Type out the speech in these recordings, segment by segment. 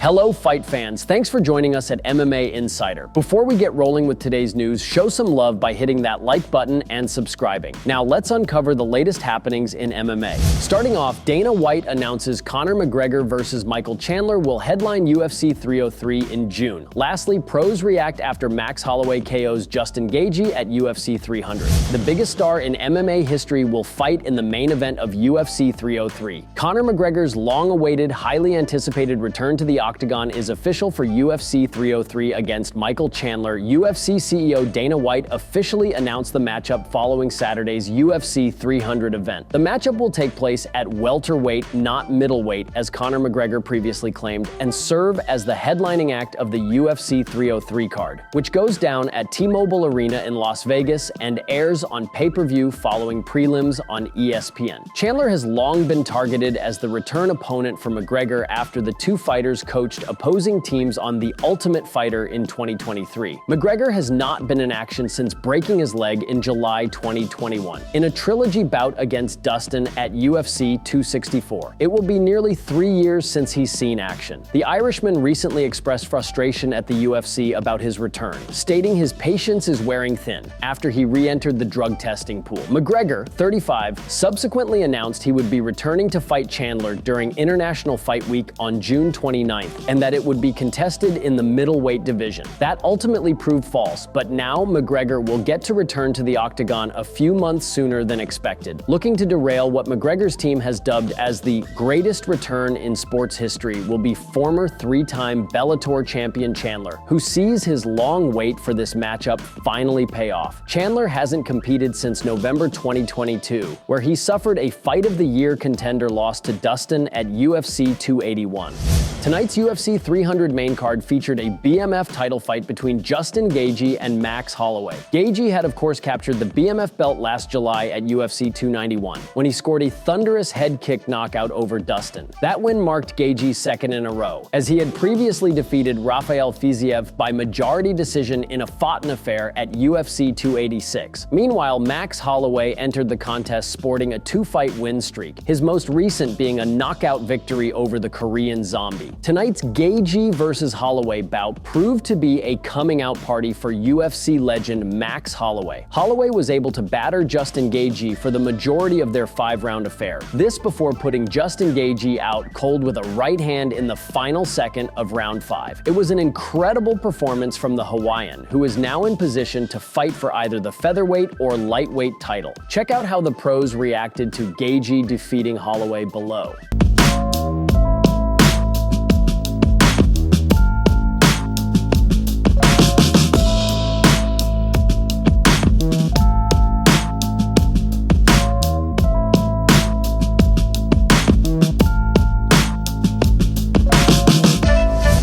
Hello, fight fans. Thanks for joining us at MMA Insider. Before we get rolling with today's news, show some love by hitting that like button and subscribing. Now let's uncover the latest happenings in MMA. Starting off, Dana White announces Conor McGregor versus Michael Chandler will headline UFC 303 in June. Lastly, pros react after Max Holloway KOs Justin Gaethje at UFC 300. The biggest star in MMA history will fight in the main event of UFC 303. Conor McGregor's long-awaited, highly anticipated return to the Octagon is official for UFC 303 against Michael Chandler. UFC CEO Dana White officially announced the matchup following Saturday's UFC 300 event. The matchup will take place at welterweight, not middleweight, as Conor McGregor previously claimed, and serve as the headlining act of the UFC 303 card, which goes down at T-Mobile Arena in Las Vegas and airs on pay-per-view following prelims on ESPN. Chandler has long been targeted as the return opponent for McGregor after the two fighters coached opposing teams on The Ultimate Fighter in 2023. McGregor has not been in action since breaking his leg in July 2021 in a trilogy bout against Dustin at UFC 264. It will be nearly 3 years since he's seen action. The Irishman recently expressed frustration at the UFC about his return, stating his patience is wearing thin after he re-entered the drug testing pool. McGregor, 35, subsequently announced he would be returning to fight Chandler during International Fight Week on June 29th, and that it would be contested in the middleweight division. That ultimately proved false, but now McGregor will get to return to the Octagon a few months sooner than expected, looking to derail what McGregor's team has dubbed as the greatest return in sports history will be former three-time Bellator champion Chandler, who sees his long wait for this matchup finally pay off. Chandler hasn't competed since November 2022, where he suffered a Fight of the Year contender loss to Dustin at UFC 281. Tonight's UFC 300 main card featured a BMF title fight between Justin Gaethje and Max Holloway. Gaethje had of course captured the BMF belt last July at UFC 291, when he scored a thunderous head kick knockout over Dustin. That win marked Gaethje's second in a row, as he had previously defeated Rafael Fiziev by majority decision in a fought-in affair at UFC 286. Meanwhile, Max Holloway entered the contest sporting a two-fight win streak, his most recent being a knockout victory over the Korean Zombie. Tonight's Gaethje versus Holloway bout proved to be a coming-out party for UFC legend Max Holloway. Holloway was able to batter Justin Gaethje for the majority of their 5-round affair. This before putting Justin Gaethje out cold with a right hand in the final second of round 5. It was an incredible performance from the Hawaiian, who is now in position to fight for either the featherweight or lightweight title. Check out how the pros reacted to Gaethje defeating Holloway below.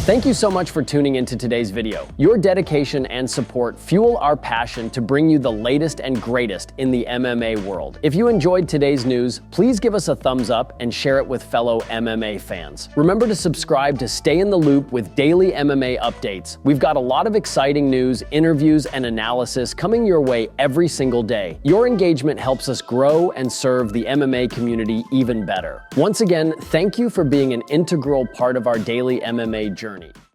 Thank you so much for tuning into today's video. Your dedication and support fuel our passion to bring you the latest and greatest in the MMA world. If you enjoyed today's news, please give us a thumbs up and share it with fellow MMA fans. Remember to subscribe to stay in the loop with daily MMA updates. We've got a lot of exciting news, interviews, and analysis coming your way every single day. Your engagement helps us grow and serve the MMA community even better. Once again, thank you for being an integral part of our daily MMA journey.